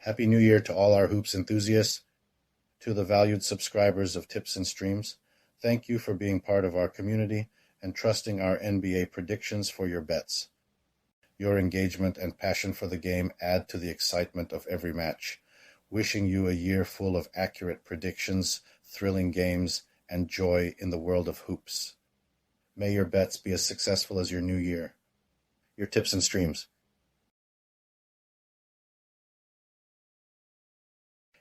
Happy New Year to all our hoops enthusiasts, to the valued subscribers of Tips and Streams. Thank you for being part of our community and trusting our NBA predictions for your bets. Your engagement and passion for the game add to the excitement of every match. Wishing you a year full of accurate predictions, thrilling games, and joy in the world of hoops. May your bets be as successful as your new year. Your Tips and Streams.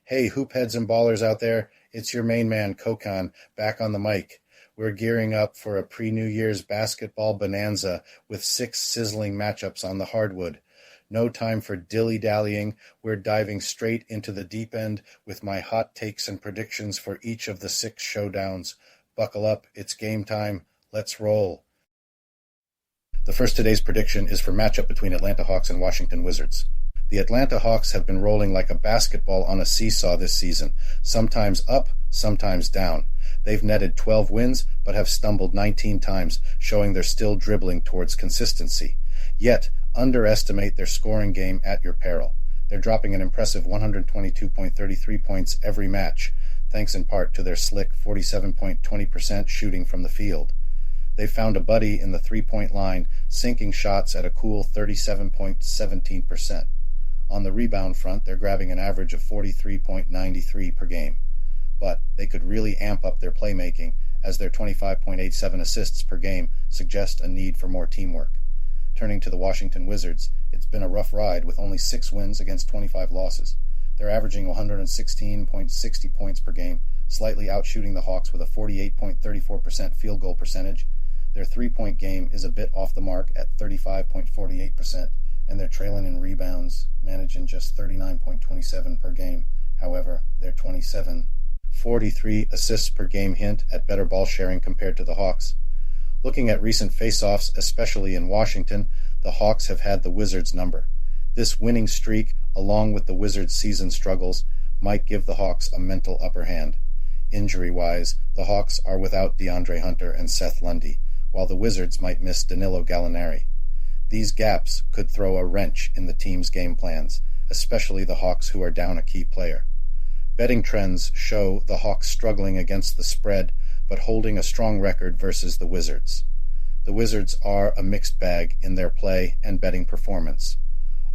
Hey, hoopheads and ballers out there, it's your main man, Kokan, back on the mic. We're gearing up for a pre-New Year's basketball bonanza with 6 sizzling matchups on the hardwood. No time for dilly-dallying, we're diving straight into the deep end with my hot takes and predictions for each of the 6 showdowns. Buckle up, it's game time, let's roll. The first today's prediction is for matchup between Atlanta Hawks and Washington Wizards. The Atlanta Hawks have been rolling like a basketball on a seesaw this season, sometimes up, sometimes down. They've netted 12 wins, but have stumbled 19 times, showing they're still dribbling towards consistency. Yet, underestimate their scoring game at your peril. They're dropping an impressive 122.33 points every match, thanks in part to their slick 47.20% shooting from the field. They've found a buddy in the three-point line, sinking shots at a cool 37.17%. On the rebound front, they're grabbing an average of 43.93 per game. But they could really amp up their playmaking, as their 25.87 assists per game suggest a need for more teamwork. Turning to the Washington Wizards, it's been a rough ride with only 6 wins against 25 losses. They're averaging 116.60 points per game, slightly outshooting the Hawks with a 48.34% field goal percentage. Their three-point game is a bit off the mark at 35.48%, and they're trailing in rebounds, managing just 39.27 per game. However, their 27.43 assists per game hint at better ball sharing compared to the Hawks. Looking at recent face-offs, especially in Washington, the Hawks have had the Wizards' number. This winning streak, along with the Wizards' season struggles, might give the Hawks a mental upper hand. Injury-wise, the Hawks are without DeAndre Hunter and Seth Lundy, while the Wizards might miss Danilo Gallinari. These gaps could throw a wrench in the team's game plans, especially the Hawks who are down a key player. Betting trends show the Hawks struggling against the spread, but holding a strong record versus the Wizards. The Wizards are a mixed bag in their play and betting performance.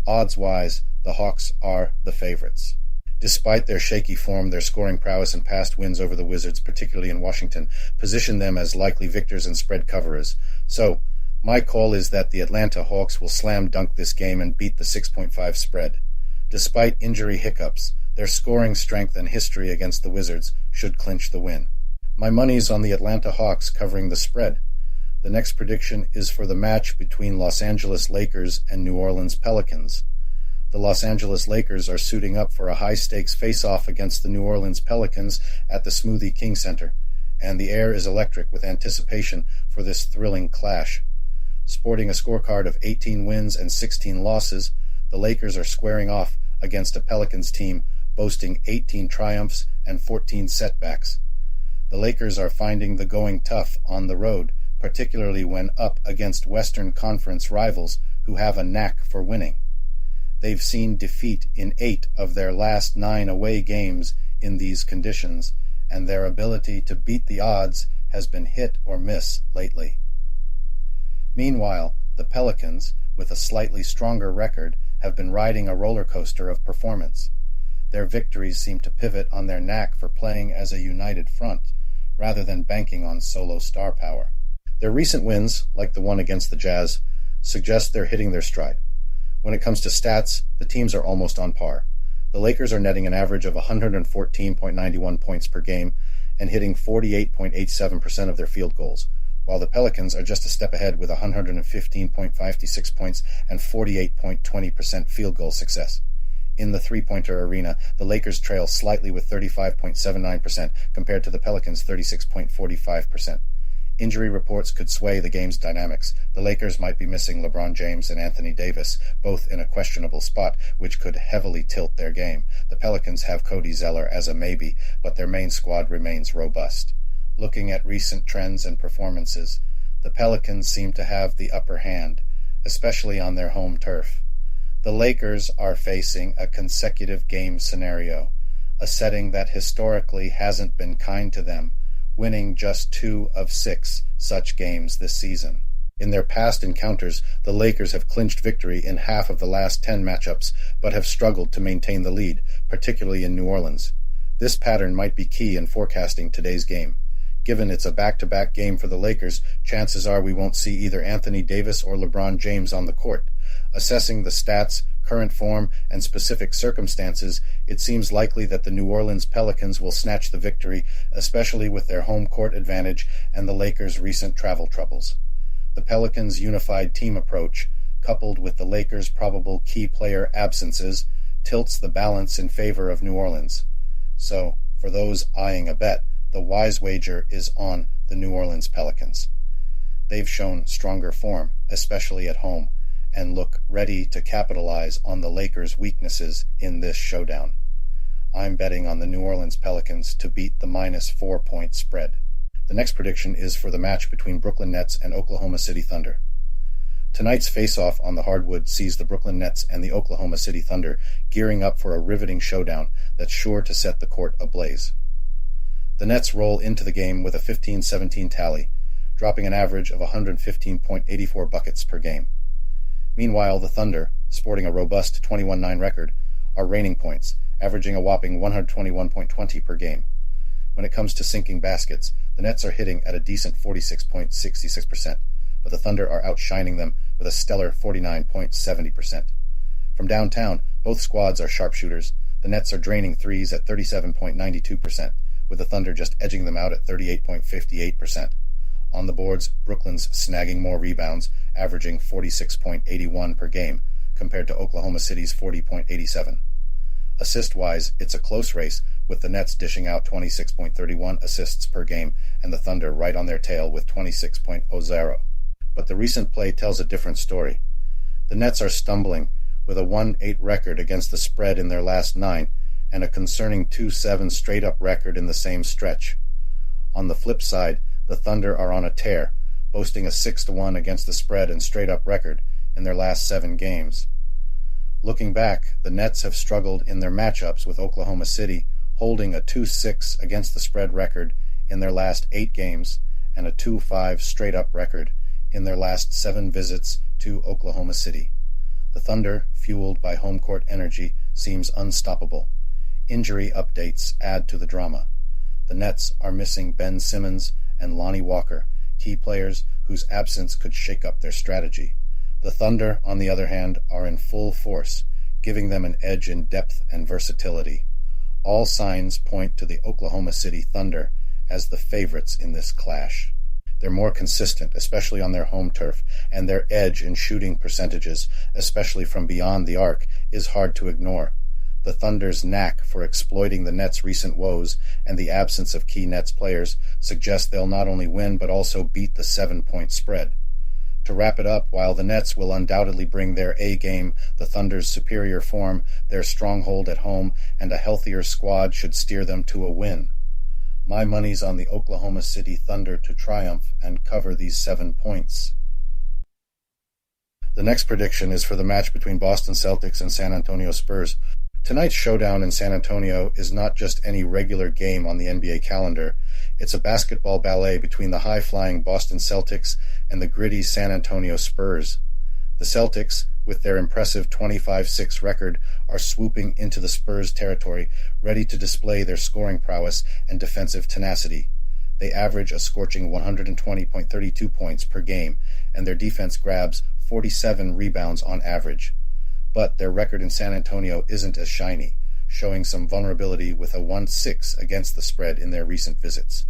Odds-wise, the Hawks are the favorites. Despite their shaky form, their scoring prowess and past wins over the Wizards, particularly in Washington, position them as likely victors and spread coverers. So, my call is that the Atlanta Hawks will slam dunk this game and beat the 6.5 spread. Despite injury hiccups, their scoring strength and history against the Wizards should clinch the win. My money's on the Atlanta Hawks covering the spread. The next prediction is for the match between Los Angeles Lakers and New Orleans Pelicans. The Los Angeles Lakers are suiting up for a high-stakes face-off against the New Orleans Pelicans at the Smoothie King Center, and the air is electric with anticipation for this thrilling clash. Sporting a scorecard of 18 wins and 16 losses, the Lakers are squaring off against a Pelicans team boasting 18 triumphs and 14 setbacks. The Lakers are finding the going tough on the road, particularly when up against Western Conference rivals who have a knack for winning. They've seen defeat in 8 of their last 9 away games in these conditions, and their ability to beat the odds has been hit or miss lately. Meanwhile, the Pelicans, with a slightly stronger record, have been riding a roller coaster of performance. Their victories seem to pivot on their knack for playing as a united front, rather than banking on solo star power. Their recent wins, like the one against the Jazz, suggest they're hitting their stride. When it comes to stats, the teams are almost on par. The Lakers are netting an average of 114.91 points per game and hitting 48.87% of their field goals, while the Pelicans are just a step ahead with 115.56 points and 48.20% field goal success. In the three-pointer arena, the Lakers trail slightly with 35.79% compared to the Pelicans' 36.45%. Injury reports could sway the game's dynamics. The Lakers might be missing LeBron James and Anthony Davis, both in a questionable spot, which could heavily tilt their game. The Pelicans have Cody Zeller as a maybe, but their main squad remains robust. Looking at recent trends and performances, the Pelicans seem to have the upper hand, especially on their home turf. The Lakers are facing a consecutive game scenario, a setting that historically hasn't been kind to them, winning just 2 of 6 such games this season. In their past encounters, the Lakers have clinched victory in half of the last 10 matchups, but have struggled to maintain the lead, particularly in New Orleans. This pattern might be key in forecasting today's game. Given it's a back-to-back game for the Lakers, chances are we won't see either Anthony Davis or LeBron James on the court. Assessing the stats, current form, and specific circumstances, it seems likely that the New Orleans Pelicans will snatch the victory, especially with their home court advantage and the Lakers' recent travel troubles. The Pelicans' unified team approach, coupled with the Lakers' probable key player absences, tilts the balance in favor of New Orleans. So, for those eyeing a bet, the wise wager is on the New Orleans Pelicans. They've shown stronger form, especially at home, and look ready to capitalize on the Lakers' weaknesses in this showdown. I'm betting on the New Orleans Pelicans to beat the -4-point spread. The next prediction is for the match between Brooklyn Nets and Oklahoma City Thunder. Tonight's face-off on the hardwood sees the Brooklyn Nets and the Oklahoma City Thunder gearing up for a riveting showdown that's sure to set the court ablaze. The Nets roll into the game with a 15-17 tally, dropping an average of 115.84 buckets per game. Meanwhile, the Thunder, sporting a robust 21-9 record, are reigning points, averaging a whopping 121.20 per game. When it comes to sinking baskets, the Nets are hitting at a decent 46.66%, but the Thunder are outshining them with a stellar 49.70%. From downtown, both squads are sharpshooters. The Nets are draining threes at 37.92%, with the Thunder just edging them out at 38.58%. On the boards, Brooklyn's snagging more rebounds, averaging 46.81 per game, compared to Oklahoma City's 40.87. Assist-wise, it's a close race, with the Nets dishing out 26.31 assists per game, and the Thunder right on their tail with 26.00. But the recent play tells a different story. The Nets are stumbling, with a 1-8 record against the spread in their last 9, and a concerning 2-7 straight-up record in the same stretch. On the flip side, the Thunder are on a tear, boasting a 6-1 against the spread and straight-up record in their last 7 games. Looking back, the Nets have struggled in their matchups with Oklahoma City, holding a 2-6 against the spread record in their last 8 games and a 2-5 straight-up record in their last 7 visits to Oklahoma City. The Thunder, fueled by home court energy, seems unstoppable. Injury updates add to the drama. The Nets are missing Ben Simmons and Lonnie Walker, key players whose absence could shake up their strategy. The Thunder, on the other hand, are in full force, giving them an edge in depth and versatility. All signs point to the Oklahoma City Thunder as the favorites in this clash. They're more consistent, especially on their home turf, and their edge in shooting percentages, especially from beyond the arc, is hard to ignore. The Thunder's knack for exploiting the Nets' recent woes and the absence of key Nets players suggest they'll not only win but also beat the 7-point spread. To wrap it up, while the Nets will undoubtedly bring their A-game, the Thunder's superior form, their stronghold at home, and a healthier squad should steer them to a win. My money's on the Oklahoma City Thunder to triumph and cover these 7 points. The next prediction is for the match between Boston Celtics and San Antonio Spurs. Tonight's showdown in San Antonio is not just any regular game on the NBA calendar. It's a basketball ballet between the high-flying Boston Celtics and the gritty San Antonio Spurs. The Celtics, with their impressive 25-6 record, are swooping into the Spurs' territory, ready to display their scoring prowess and defensive tenacity. They average a scorching 120.32 points per game, and their defense grabs 47 rebounds on average. But their record in San Antonio isn't as shiny, showing some vulnerability with a 1-6 against the spread in their recent visits.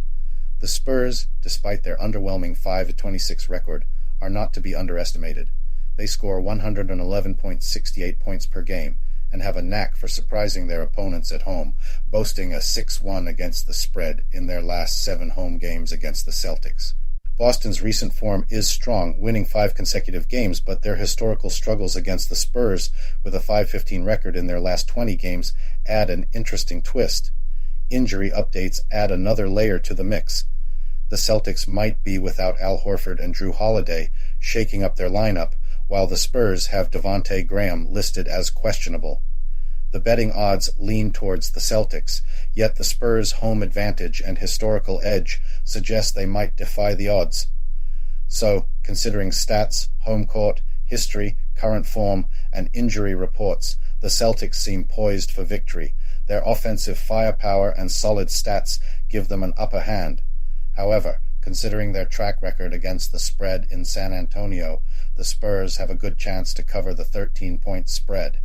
The Spurs, despite their underwhelming 5-26 record, are not to be underestimated. They score 111.68 points per game and have a knack for surprising their opponents at home, boasting a 6-1 against the spread in their last 7 home games against the Celtics. Boston's recent form is strong, winning 5 consecutive games, but their historical struggles against the Spurs, with a 5-15 record in their last 20 games, add an interesting twist. Injury updates add another layer to the mix. The Celtics might be without Al Horford and Drew Holiday, shaking up their lineup, while the Spurs have Devontae Graham listed as questionable. The betting odds lean towards the Celtics, yet the Spurs' home advantage and historical edge suggest they might defy the odds. So, considering stats, home court, history, current form, and injury reports, the Celtics seem poised for victory. Their offensive firepower and solid stats give them an upper hand. However, considering their track record against the spread in San Antonio, the Spurs have a good chance to cover the 13-point spread.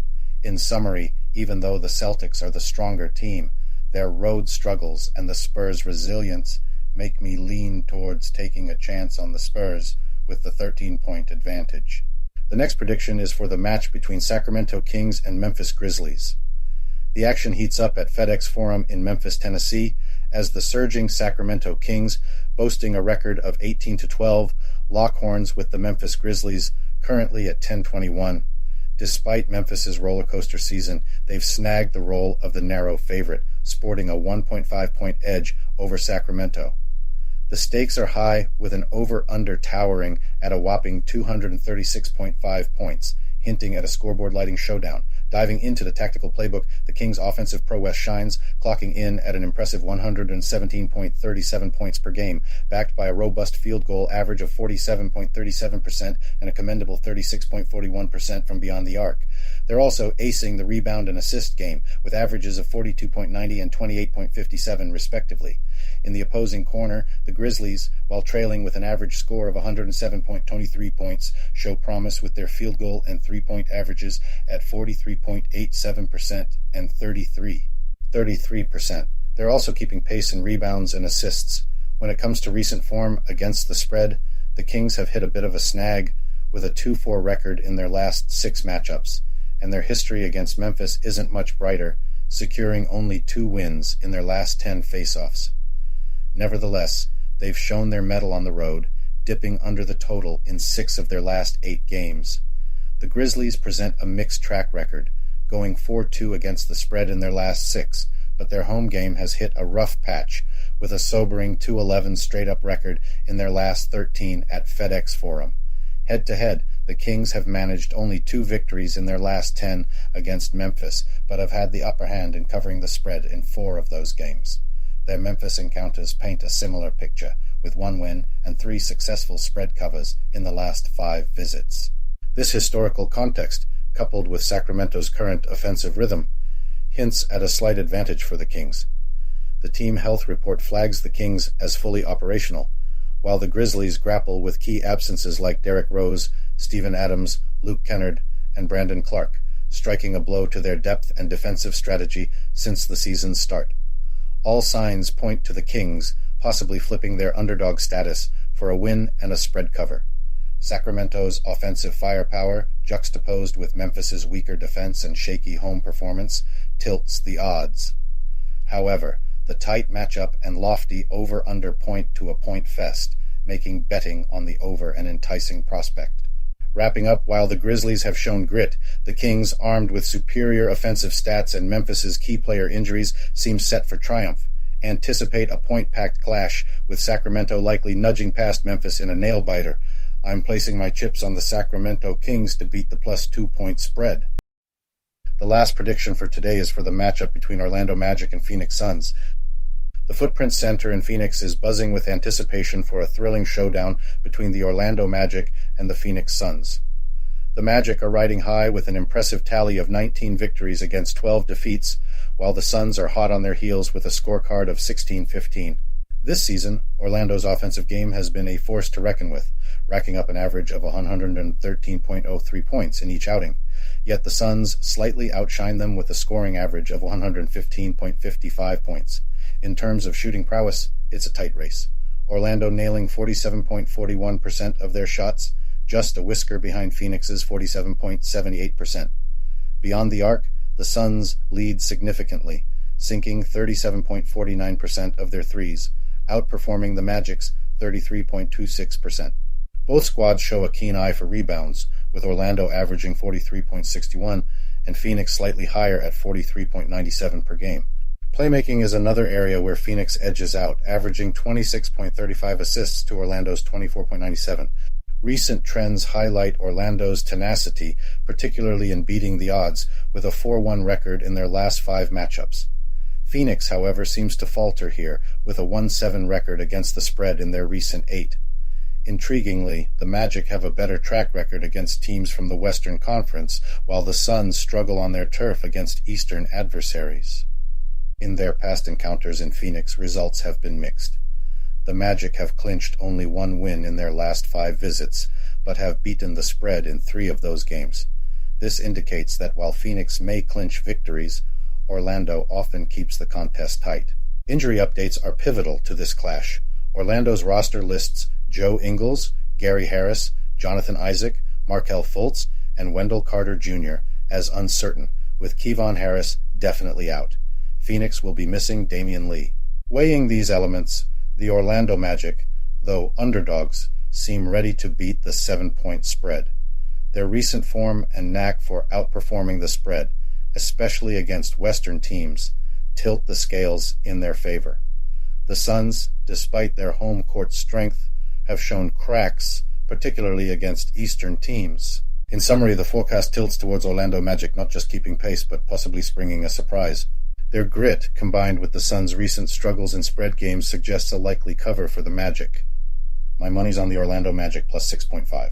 In summary, even though the Celtics are the stronger team, their road struggles and the Spurs' resilience make me lean towards taking a chance on the Spurs with the 13-point advantage. The next prediction is for the match between Sacramento Kings and Memphis Grizzlies. The action heats up at FedEx Forum in Memphis, Tennessee, as the surging Sacramento Kings, boasting a record of 18-12, lock horns with the Memphis Grizzlies, currently at 10-21. Despite Memphis's roller coaster season, they've snagged the role of the narrow favorite, sporting a 1.5-point edge over Sacramento. The stakes are high, with an over-under towering at a whopping 236.5 points, hinting at a scoreboard lighting showdown. Diving into the tactical playbook, the Kings' offensive prowess shines, clocking in at an impressive 117.37 points per game, backed by a robust field goal average of 47.37% and a commendable 36.41% from beyond the arc. They're also acing the rebound and assist game, with averages of 42.90 and 28.57 respectively. In the opposing corner, the Grizzlies, while trailing with an average score of 107.23 points, show promise with their field goal and three-point averages at 43.87% and 33%. They're also keeping pace in rebounds and assists. When it comes to recent form against the spread, the Kings have hit a bit of a snag with a 2-4 record in their last 6 matchups, and their history against Memphis isn't much brighter, securing only 2 wins in their last 10 face-offs. Nevertheless, they've shown their mettle on the road, dipping under the total in 6 of their last 8 games. The Grizzlies present a mixed track record, going 4-2 against the spread in their last 6, but their home game has hit a rough patch, with a sobering 2-11 straight-up record in their last 13 at FedEx Forum. Head-to-head, the Kings have managed only 2 victories in their last 10 against Memphis, but have had the upper hand in covering the spread in 4 of those games. Their Memphis encounters paint a similar picture, with 1 win and 3 successful spread covers in the last 5 visits. This historical context, coupled with Sacramento's current offensive rhythm, hints at a slight advantage for the Kings. The team health report flags the Kings as fully operational, while the Grizzlies grapple with key absences like Derrick Rose, Steven Adams, Luke Kennard, and Brandon Clark, striking a blow to their depth and defensive strategy since the season's start. All signs point to the Kings possibly flipping their underdog status for a win and a spread cover. Sacramento's offensive firepower, juxtaposed with Memphis's weaker defense and shaky home performance, tilts the odds. However, the tight matchup and lofty over-under point to a point fest, making betting on the over an enticing prospect. Wrapping up, while the Grizzlies have shown grit, the Kings, armed with superior offensive stats and Memphis's key player injuries, seem set for triumph. Anticipate a point-packed clash, with Sacramento likely nudging past Memphis in a nail-biter. I'm placing my chips on the Sacramento Kings to beat the plus 2-point spread. The last prediction for today is for the matchup between Orlando Magic and Phoenix Suns. The Footprint Center in Phoenix is buzzing with anticipation for a thrilling showdown between the Orlando Magic and the Phoenix Suns. The Magic are riding high with an impressive tally of 19 victories against 12 defeats, while the Suns are hot on their heels with a scorecard of 16-15. This season, Orlando's offensive game has been a force to reckon with, racking up an average of 113.03 points in each outing. Yet the Suns slightly outshine them with a scoring average of 115.55 points. In terms of shooting prowess, it's a tight race. Orlando nailing 47.41% of their shots, just a whisker behind Phoenix's 47.78%. Beyond the arc, the Suns lead significantly, sinking 37.49% of their threes, outperforming the Magic's 33.26%. Both squads show a keen eye for rebounds, with Orlando averaging 43.61 and Phoenix slightly higher at 43.97 per game. Playmaking is another area where Phoenix edges out, averaging 26.35 assists to Orlando's 24.97. Recent trends highlight Orlando's tenacity, particularly in beating the odds, with a 4-1 record in their last 5 matchups. Phoenix, however, seems to falter here, with a 1-7 record against the spread in their recent 8. Intriguingly, the Magic have a better track record against teams from the Western Conference, while the Suns struggle on their turf against Eastern adversaries. In their past encounters in Phoenix, results have been mixed. The Magic have clinched only 1 win in their last 5 visits, but have beaten the spread in 3 of those games. This indicates that while Phoenix may clinch victories, Orlando often keeps the contest tight. Injury updates are pivotal to this clash. Orlando's roster lists Joe Ingles, Gary Harris, Jonathan Isaac, Markelle Fultz, and Wendell Carter Jr. as uncertain, with Kevon Harris definitely out. Phoenix will be missing Damian Lee. Weighing these elements, the Orlando Magic, though underdogs, seem ready to beat the 7-point spread. Their recent form and knack for outperforming the spread, especially against Western teams, tilt the scales in their favor. The Suns, despite their home court strength, have shown cracks, particularly against Eastern teams. In summary, the forecast tilts towards Orlando Magic not just keeping pace, but possibly springing a surprise. Their grit, combined with the Suns' recent struggles in spread games, suggests a likely cover for the Magic. My money's on the Orlando Magic plus 6.5.